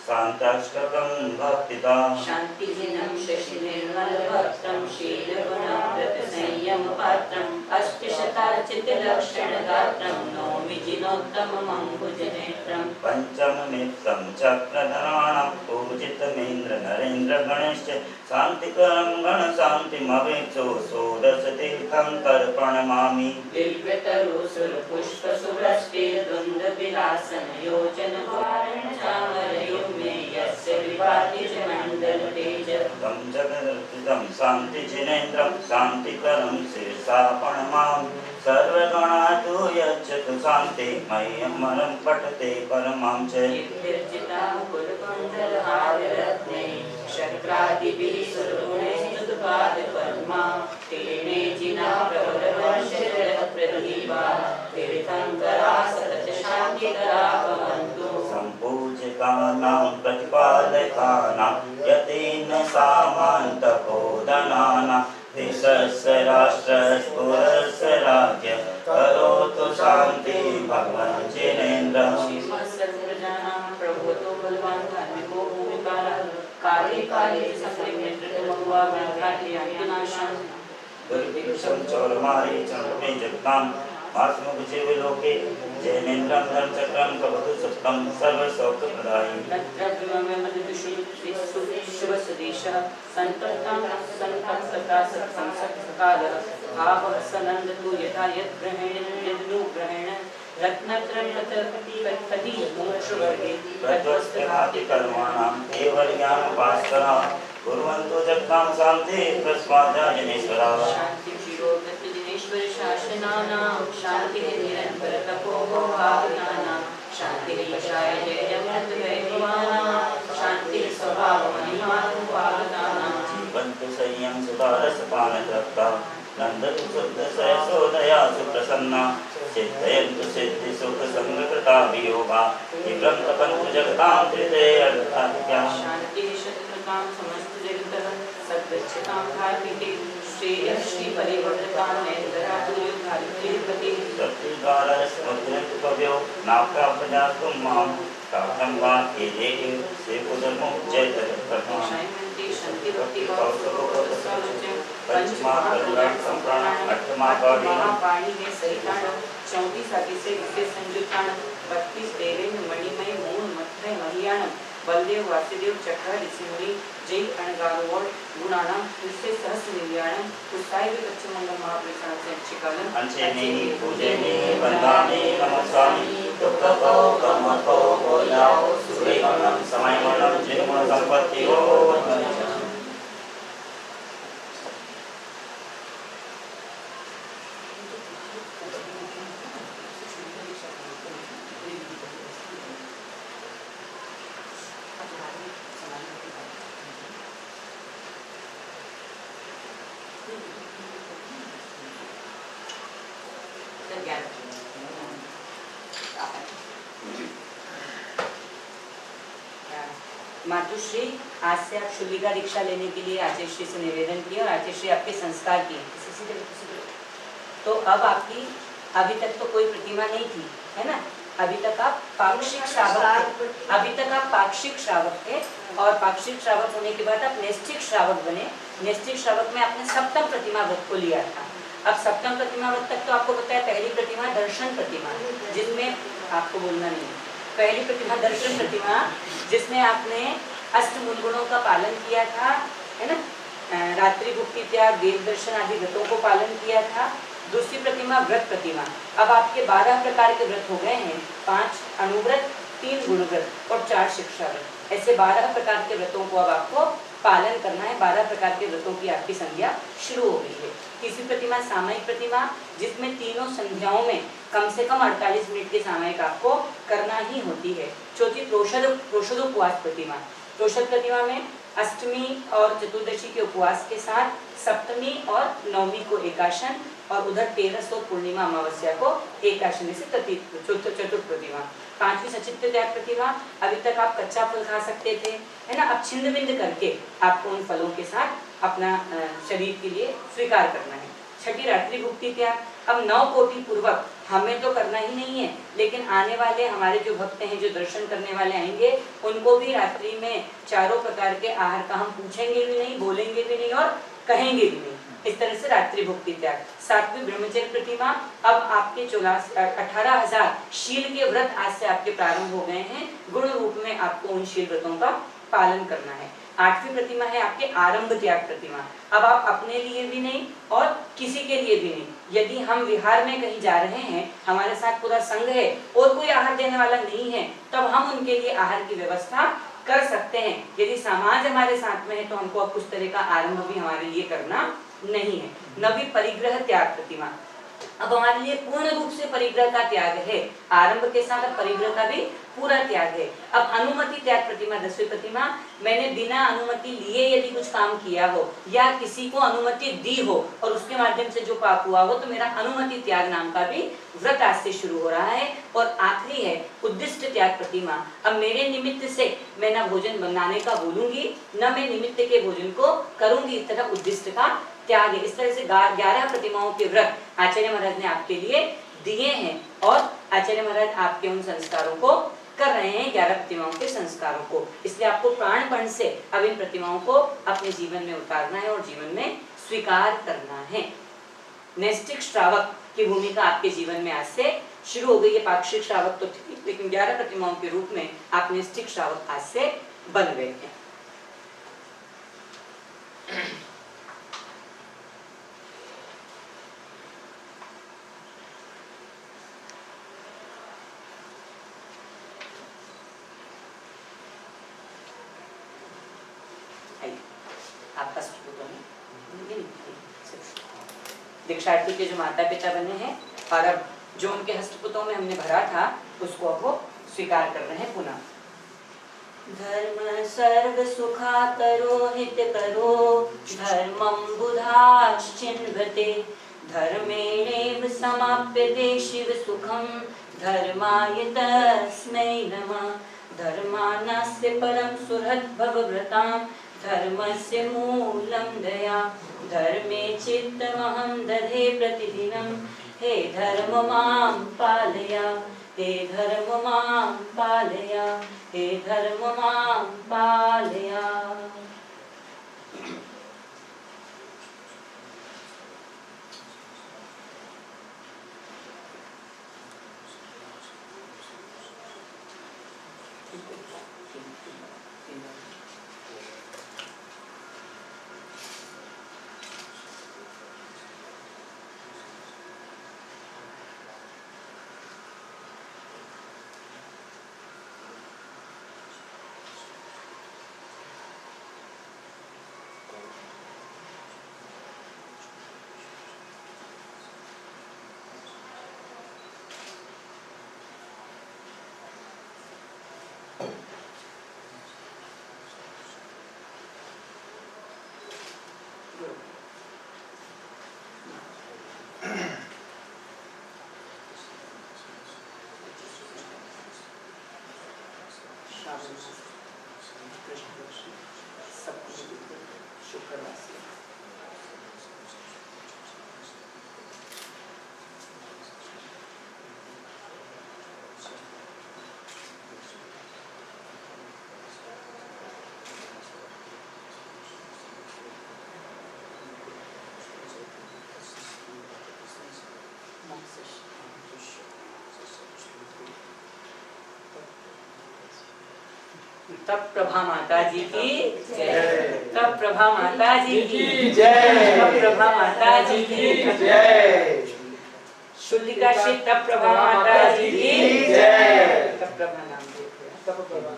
शान्ताष्टकं भक्तिता शान्तिहीनं शशिनिर्मलभक्तं शीलगुणव्रतसंयमपात्रम् अष्टशताचितलक्षणगात्रं नौमि जिनो कृष्णोत्तममम्बुजनेत्रं पंचममित्रं चक्रधराणां पूजितमेन्द्रनरेन्द्रगणश्च शान्तिकरं गणशान्तिमवेक्षो षोडशतीर्थं तर्पणमामि दिव्यतरुसुरपुष्पसुरस्तेर्द्वन्द्वविलासनयोजनवारणचामरयो मे यस्य विभाति च मण्डलतेज तं जगदर्पितं शान्तिजिनेन्द्रं शान्तिकरं शीर्षा प्रणमामि सर्वगणातु यच्छतु शान्ति मह्यमरं पठते परमां च कीर्तिर्जिता कुलकुण्डलहाररत्ने शक्रादिभिः सुरगुणैस्तुतपादपद्मा तेने जिना प्रवरवर्षजगत्प्रदीपा तीर्थङ्करा सतत शान्तिकरा भवन्तु सम्पूज्यकानां प्रतिपालकानां यतेन सामन्तपोदनानां देशस्य राष्ट्रस्फुरस्य राज्य करोतु शान्ति भगवान् जिनेन्द्रः सर्वजानां प्रभुतो बलवान् धार्मिको भूमिकालः काले काले सकले नेतृत्वमहुआ ब्रह्माद्यानाशान् दुर्भिक्षं चौरमारी चन्द्रमे जगतां मासमुपजीवे लोके जैनेन्द्रं धर्मचक्रं भवतु सत्तं सर्वसौख्यप्रदायी शुभसदेशः सन्तप्तां सत्संसत्सकालः भावसनन्दतु यथा यद्ग्रहेण यदनुग्रहेण रत्नत्रं तथपति मोक्षवर्गे प्रज्वस्तिभाति कर्माणां केवलज्ञानभास्करः कुर्वन्तु जगतां शान्ति प्रस्वादा जनेश्वराः शान्ति शिरोगत जिनेश्वर शासनानां शान्तिः निरन्तर तपोभावनानां शान्तिः कषाय जय जगत् वैभवानां शान्तिः स्वभावमहिमानुभावनानां जीवन्तु संयम सुधारसपानतृप्ता नन्दतु शुद्धसयसोदया सुप्रसन्ना सिद्धयन्तु सिद्धिसुखसङ्गकृताभियोगा तीव्रं तपन्तु जगतां हृदयेऽर्थात्या शान्तिः शत्रुतां समस्त जगतः सद्गच्छतां कार्तिके श्रेयः श्रीपरिवर्ततां नैन्द्रातुर्युगारिपतिः शत्रुद्वारस्मृत्यन्तु कव्यो नाप्राप्यजातुं मां प्राप्तं वा केजेहि सेवधर्मो जयतरप्रथमः शान्ति शान्ति भक्ति पंचमा कल्याण संप्राण अष्टमा गौरी पाणी में सहिताण 34 आगे से विशेष संयुक्ताण 32 देवेंद्र मणिमय मूल मथुरय महियाणम बलदेव वासुदेव चक्र ऋषिमुनि जय अणगारोड गुणाणाम उससे सहस्र निव्याणम उत्साही पश्चिमंगल महाप्रसाद से चिकालन अंशेने पूजने वंदाने नमस्वामी दुक्खको कमको बोलाओ सूर्यमणम समयमणम जिनमण संपत्ति हो मातुश्री आज से आप शुलिका दीक्षा लेने के लिए आचार्य से निवेदन किया और आचार्य आपके संस्कार किए तो अब आपकी अभी तक तो कोई प्रतिमा नहीं थी है ना, अभी तक आप पाक्षिक श्रावक थे, अभी तक आप पाक्षिक श्रावक थे और पाक्षिक श्रावक होने के बाद आप नैष्ठिक श्रावक बने। नैष्ठिक श्रावक में आपने सप्तम प्रतिमा व्रत को लिया था। अब सप्तम प्रतिमा व्रत तक तो आपको पता है पहली प्रतिमा दर्शन प्रतिमा, जिसमें आपको बोलना नहीं है, पहली प्रतिमा दर्शन प्रतिमा जिसमें आपने अष्टमूल गुणों का पालन किया था, है ना, रात्रि भुक्ति त्याग वेद दर्शन आदि व्रतों को पालन किया था। दूसरी प्रतिमा व्रत प्रतिमा, अब आपके 12 प्रकार के व्रत हो गए हैं, 5 अनुव्रत, 3 गुणव्रत और 4 शिक्षा व्रत, ऐसे 12 प्रकार के व्रतों को अब आपको पालन करना है। 12 प्रकार के व्रतों की आपकी संध्या शुरू हो गई है। तीसरी प्रतिमा सामयिक प्रतिमा, जिसमें तीनों संध्याओं में कम से कम 48 मिनट के सामयिक आपको करना ही होती है। चौथी प्रोषदोपवास प्रतिमा, प्रोषद प्रतिमा में अष्टमी और चतुर्दशी के उपवास के साथ सप्तमी और नवमी को एकाशन और उधर 13 और पूर्णिमा अमावस्या को एकाशन से चतुर्थ प्रतिमा। 5वीं सचित्र त्याग प्रतिमा, अभी तक आप कच्चा फल खा सकते थे, है ना, अब छिंद बिंद करके आपको उन फलों के साथ अपना शरीर के लिए स्वीकार करना है। 6ठी रात्रि भुक्ति त्याग, अब 9 कोटि पूर्वक हमें तो करना ही नहीं है, लेकिन आने वाले हमारे जो भक्त हैं, जो दर्शन करने वाले आएंगे, उनको भी रात्रि में 4 प्रकार के आहार का हम पूछेंगे भी नहीं, बोलेंगे भी नहीं और कहेंगे भी नहीं। इस तरह से रात्रि भुक्ति त्याग। सातवीं ब्रह्मचर्य प्रतिमा। अब आपके 18,000 शील के व्रत आज से आपके प्रारंभ हो गए हैं। गुण रूप में आपको उन शील व्रतों का पालन करना है। आठवीं प्रतिमा है आपके आरंभ त्याग प्रतिमा। अब आप अपने लिए भी नहीं और किसी के लिए भी नहीं, यदि हम विहार में कहीं जा रहे हैं, हमारे साथ पूरा संघ है और कोई आहार देने वाला नहीं है, तब हम उनके लिए आहार की व्यवस्था कर सकते हैं। यदि समाज हमारे साथ में है तो हमको अब उस तरह का आरंभ भी हमारे लिए करना नहीं है। नवी परिग्रह त्याग प्रतिमा। अब हमारे लिए पूर्ण रूप से परिग्रह का त्याग है, आरंभ के साथ अब परिग्रह का भी पूरा त्याग है। अब अनुमति त्याग प्रतिमा, 10वीं प्रतिमा। मैंने बिना अनुमति लिए यदि कुछ काम किया हो या किसी को अनुमति दी हो और उसके माध्यम से जो पाप हुआ हो, तो मेरा अनुमति त्याग नाम का भी व्रत आज से शुरू हो रहा है। और आखिरी है उद्दिष्ट त्याग प्रतिमा। अब मेरे निमित्त से मैं न भोजन बनाने का बोलूंगी, न मैं निमित्त के भोजन को करूंगी, इस तरह उद्दिष्ट का त्याग है। इस तरह से 11 प्रतिमाओं के व्रत आचार्य महाराज ने आपके लिए दिए हैं और आचार्य महाराज आपके उन संस्कारों को कर रहे हैं, 11 प्रतिमाओं के संस्कारों को। इसलिए आपको प्राणपण से अब इन प्रतिमाओं को अपने जीवन में उतारना है और जीवन में स्वीकार करना है। नैष्ठिक श्रावक की भूमिका आपके जीवन में आज से शुरू हो गई है। पाक्षिक श्रावक तो थी, लेकिन 11 प्रतिमाओं के रूप में आप नैष्ठिक श्रावक आज से बन गए हैं। दीक्षार्थी के जो माता पिता बने हैं और अब जो उनके हस्तपुतों में हमने भरा था, उसको अब वो स्वीकार कर रहे हैं पुनः। धर्म सर्व सुखा करो हित करो, धर्मं बुधाश्चिन्वते, धर्मेणैव समाप्यते शिव सुखं, धर्माय तस्मै नमः। धर्मानास्य परं सुहृद् भवव्रतां, धर्मस्य मूलं दया, धर्मे चित्तमहं दधे प्रतिदिनं, हे धर्म मां पालय, हे धर्म मां पालय, हे धर्म मां पालय। तब प्रभा माता जी की जय, तब प्रभा माता जी की जय, तब प्रभा माता जी की जय, शुद्धिका श्री तब प्रभा माता जी की जय। तब प्रभा नाम देखिए, तब प्रभा।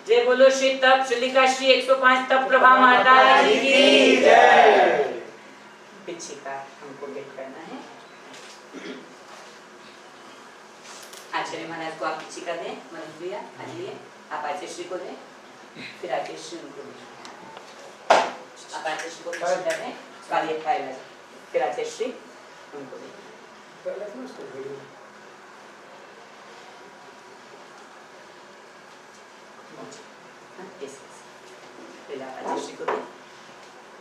जय बोलो श्री तब शुद्धिका श्री 105 तब प्रभा माता जी की जय। पीछे का हमको गेट करना है। आचार्य महाराज को आप पीछे का दें, मनोज भैया आइए, आप आचार्य श्री को दें, फिर आचार्य श्री उनको दें। आप आचार्य श्री को पीछे का दें, कालिया खाएगा, फिर आचार्य श्री उनको दें। पहले आचार्य श्री को दें,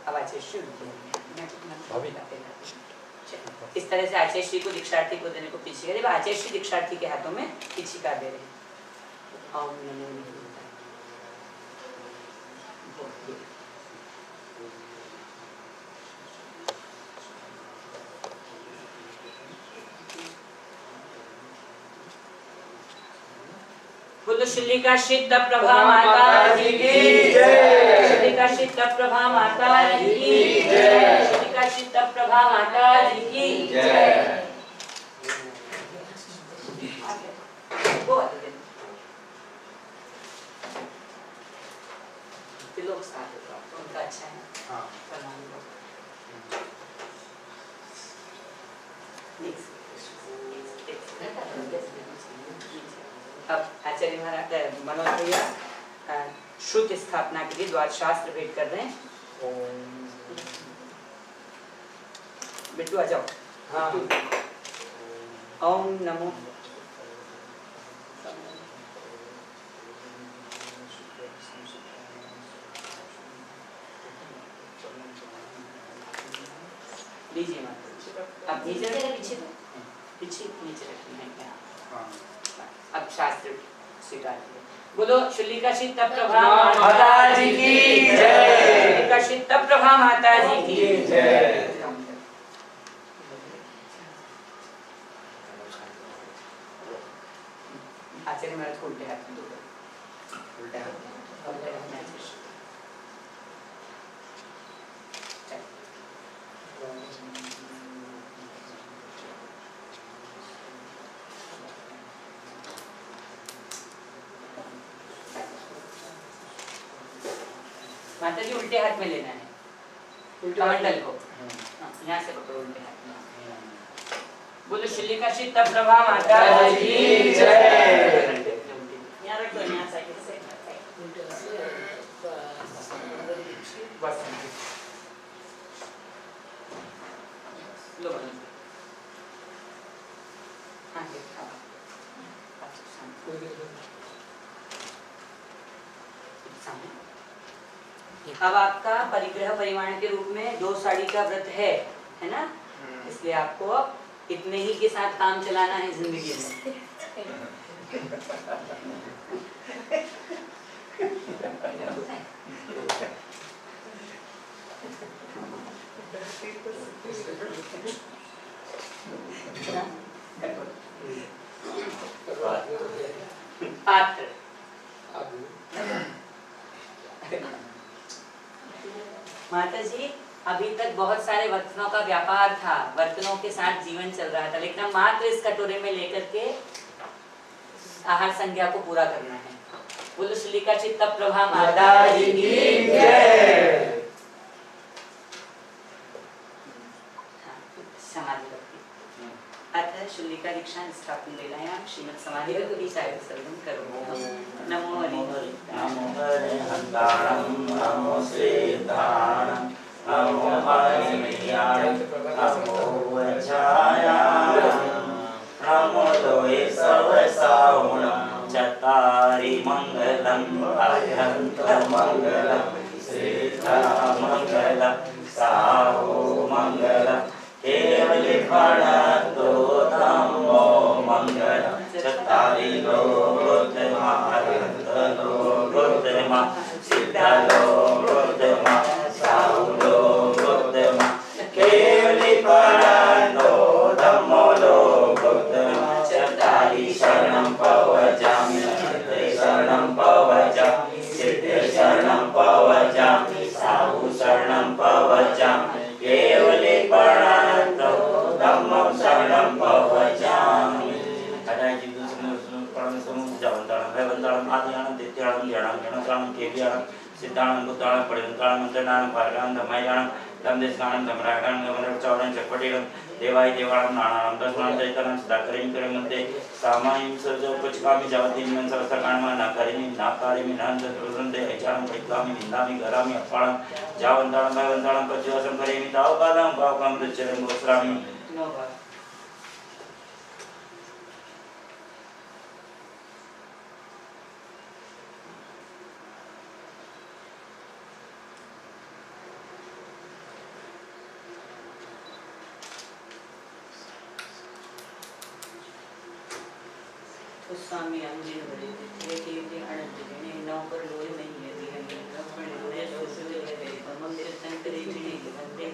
अब आचार्य श्री उनको दें। इस तरह से आचार्य श्री को दीक्षार्थी को देने को पीछे, आचार्य श्री दीक्षार्थी के हाथों में पीछिका दे रहे हैं। ओम नमो नारायण। बोलो शिलिका सिद्ध प्रभा माता जी की जय। शिलिका सिद्ध प्रभा माता जी की जय। शिलिका सिद्ध प्रभा माता जी की जय। लोग साथ हो उनका अच्छा है। हाँ अब आचार्य महाराज मनोज भैया श्रुत स्थापना के लिए द्वार शास्त्र भेंट कर रहे हैं। बिट्टू आ जाओ। हाँ। ओम नमो लीजिए माता। अब नीचे पीछे पीछे नीचे रखनी है क्या? अब शास्त्र स्वीकार किया। बोलो शिलिका सिद्ध प्रभा माता जी की जय। शिलिका सिद्ध प्रभा माता जी की जय। आचार्य महाराज को उल्टे हाथ में दो। उल्टे हाथ में माता जी उल्टे हाथ में लेना है कमंडल को। यहाँ से पकड़ो उल्टे हाथ में। बोलो शिलिका सिद्ध प्रभा माता जी की जय। यहाँ रख दो। यहाँ साइड से बस लो अब आपका परिग्रह परिमाण के रूप में 2 साड़ी का व्रत है ना? इसलिए आपको अब इतने ही के साथ काम चलाना है जिंदगी में। माता जी अभी तक बहुत सारे बर्तनों का व्यापार था, बर्तनों के साथ जीवन चल रहा था, लेकिन मात्र इस कटोरे में लेकर के आहार संज्ञा को पूरा करना है। बोलो शिलिका सिद्ध प्रभा माता जी की जय। समाधि अतः शिलिका दीक्षा स्थापन वेलायां श्रीमद् समाधि की साहित्य सर्वम करो। नमो हरि नमो हरिहंताणं नमो श्रीधाणं नमो हरिमयाणं नमो वज्रायाणं नमो लोहे सवसावणं चत्वारि मङ्गलं अभ्यन्तरमङ्गलं श्रीधरमङ्गलं साहो मङ्गलं केवली प्रणतो धम्मो मङ्गलं चत्वारि लोकोत्तमा लोकोत्तमा सिद्धलोकोत्तमा साहुलोकोत्तमा केवली प्रणतो धम्मो लोकोत्तमा चत्वारि शरणं पवचामि सिद्धे शरणं पवचामि सिद्धे शरणं पवचामि साहु शरणं पवचामि केवली प्रणतो धम्मो शरणं पवचामि। अदायि परण समूह जवंताणं भयवंताणं आदियाणं दित्याणं ज्ञाणं ज्ञानत्राणं केवियाणं सिद्धाणं बुद्धाणं परिणताणं मंत्रणाणं पारगाणं धम्मयाणं धम्मदेशगाणं धम्मरागाणं गमनचावणं चक्पटीणं देवाय देवाणं नाणाणं दशमाणं चैतन्यं सदाकरिं करमन्ते सामायिं सर्वोपचकामि जावति मन सर्वसकाणमा नाकारिमि नाकारिमि नांदरुरंदे ऐचाणं परिक्लामि निंदामि गरामि अपाणं जावंताणं भयवंताणं पच्चवसं करेमि तावकालं पावकं दुच्चरं गोस्रामि। गोस्वामी अंजिन बड़े तिथरे के दे अनंत जिने नौ पर लोय नहीं है दी हमें लक्ष्मण लोय सोचते है मंदिर संकरे जिने वंदे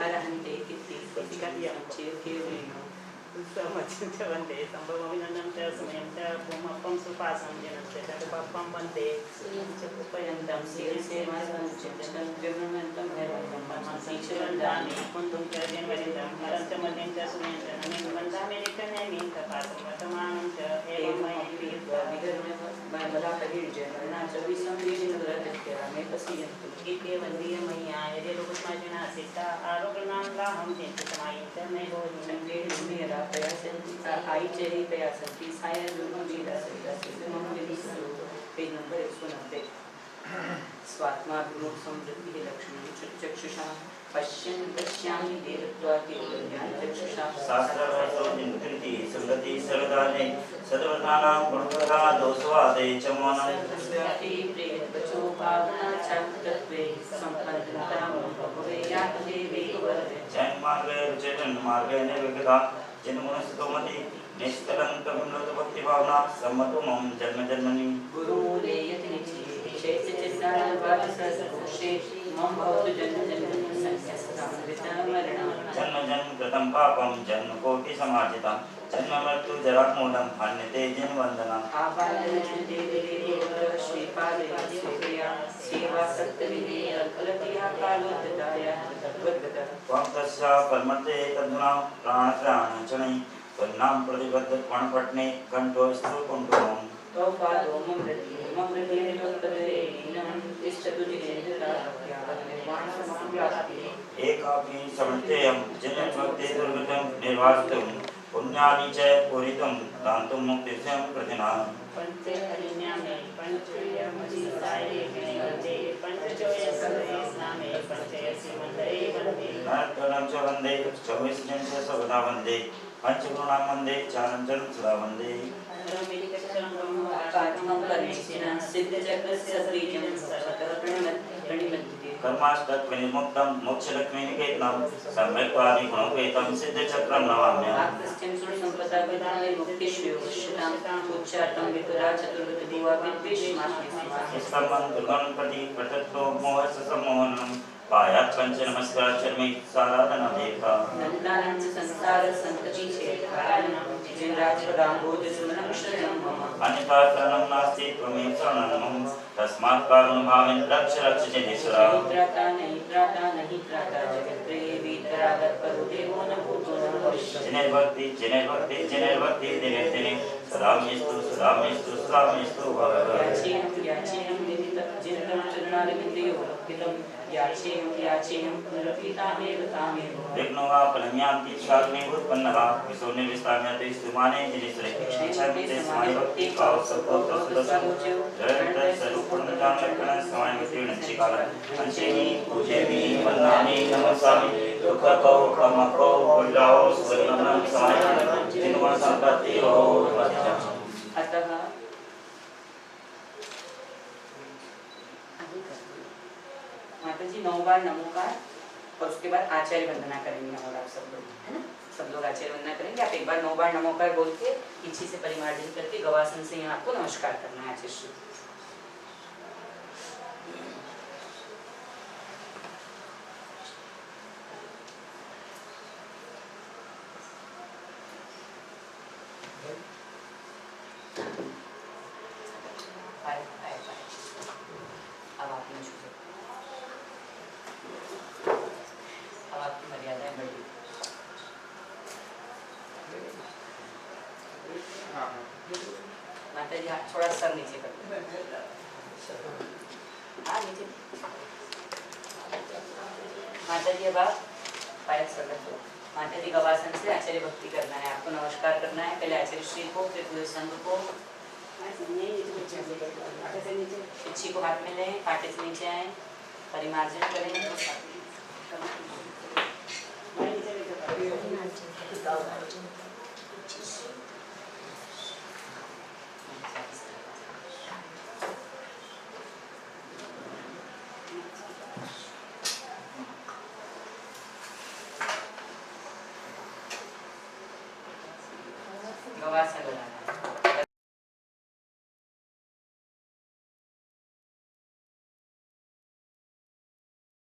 अरहंते कित्ती संचे के वेणु समचिंत वंदे संभवमिनंदं च समयं च भूमपं सुपासं जनस्य तदपं वंदे उपयन्तं शीर्षे मासमुच्यं विभ्रमन्तं भैरवं मनसीचरन्दामि कुन्दुं च जनवरितं हरं च मध्यं च सुमयं च नमें वन्दामि नित्यनैमिं तपासं वर्तमानं च एवं मयि प्रीत्वा विगर्मबला परिर्जय वर्णा च विसंवीजिनग्रहत्यामे पश्यन्तु इति वन्दीय मय्या यदि रूपस्माजिना सिद्धा आरोग्यनां लाहं चिन्तमायि च मे भोजि संगे मेरा प्रयासन्ति आई चेरी प्रयासन्ति साया दुर्गम वीरा सरिता सिद्धमं विनिसु पेज नंबर 190 स्वात्मा विमुख समृद्धि लक्ष्मी चक्षुषा पश्यामि देवत्वाति ज्ञान चक्षुषा शास्त्रवासो निकृति संगति सर्वदाने सर्वदानां गुणप्रदा दोषवादे च मौनं तस्याति प्रेत बचो भावना चातत्वे संपन्नता भवे यात देवी वरदे जैन मार्गे रुचेतन मार्गे निर्विघ्ना जिनमुनस्तोमति निष्कलंक विमृत भक्ति भावना सम्मतो मम जन्म जन्मनि गुरुमूले यति निचि चैत्य चिन्तान वाचसकोशे मम भवतु जन्म जन्म संस्कृतं मरणं जन्म जन्म कृतं पापं जन्म कोटि समार्जितं जन्म मृत्यु जरा मूलं हन्यते जिन वंदनम् आपादन देवी श्रीपादे सेवया सेवा सत्तविने अकलतिया कालोदताया तद्वद्गत त्वं तस्या परमते तद्गुणां प्राणत्राणचनै त्वन्नाम प्रतिबद्ध पणपट्ने कंठो स्त्रुकुण्ठोम तो पादो ममृते निमत्तदेनं तिष्ठतु जिनेन्द्रा निर्वाण समाप्ति एकापि समर्थेयं जिनभक्ते दुर्गतं निर्वासितं पुण्यानि च पूरितं दान्तुं मुक्तिं प्रतिना पंचे अरिण्यामे पंचयमसि साये मे वन्दे पंचजोयसरे स्नामे पंचयसि मन्दये वन्दे नरकलं च वन्दे चौविसजन च सर्वदा वन्दे पंचगुणां वन्दे चारणं सदा वन्दे पाठमं परमेष्ठिना सिद्धचक्रस्य बीजं सर्वतः प्रणिमन्ते कर्माष्टक विनिर्मुक्तं मोक्षलक्ष्मीनिकेतनं सम्यक्त्वादि गुणोपेतं सिद्धचक्रं नमाम्यहम् आकृष्टं सुसंपदा विधाने मुक्तिश्रेयोश्चितां उच्चारणं विपुला चतुर्विधभुवा विद्वेषमाश्रिता स्तम्भं दुर्गं प्रति प्रतत्तो मोहस्य सम्मोहनं पायात् पंच नमस्कार चरमे साराधना देवता नन्दानंद संसार संतति चेतकारणं जिनराज रामबोध सुमनं शरणं मम अन्यथा शरणं नास्ति त्वमेव शरणं मम तस्मात् कारुण्यभावेन रक्ष रक्ष जनेश्वरा नहीं त्राता जगत्त्रये वीतरागत परो देवो न भूतो न भविष्यति जिनेर्भक्ति दिने दिने सदा मेस्तु याचेहं निमित्तं जिन्तं चरणारविन्दयो भक्तितं याचेहं पुनरपीतामेव तामेव विघ्नो वा फलम्यान्ति शाग्ने उत्पन्नः विशो निर्विस्ताम्यते स्तुमाने जनेश्वरे क्षिच्छन्ति स्माय भक्ति पाव सत्तो सुदसो जयन्त स्वरूपं लक्षण स्माय भक्ति नचिकाल अंशेहि पूजेमि वन्दामि नमस्कामि दुःखको कमको बुद्धाओ स्वयं स्माय जिन्वा संपत्ति हो अतः माता जी 9 बार नमोकार और उसके बाद आचार्य वंदना करेंगे हम और आप सब लोग, है ना? सब लोग आचार्य वंदना करेंगे। आप एक बार 9 बार नमोकार बोल के इच्छी से परिमार्जन करके गवासन से यहाँ आपको नमस्कार करना है आचार्य श्री। अब आप अब आपकी मर्यादाएं बढ़ी। माता जी हाथ थोड़ा सर नीचे कर दो। हाँ नीचे। माता जी अब आप पैर सर रखो। माता जी गवासन से आचार्य भक्ति करना है, आपको नमस्कार करना है। पहले आचार्य श्री को, फिर पूरे संघ को। इच्छी को हाथ में लें, कांटे से नीचे आए, परिमार्जन करें। गवासन लगाना है।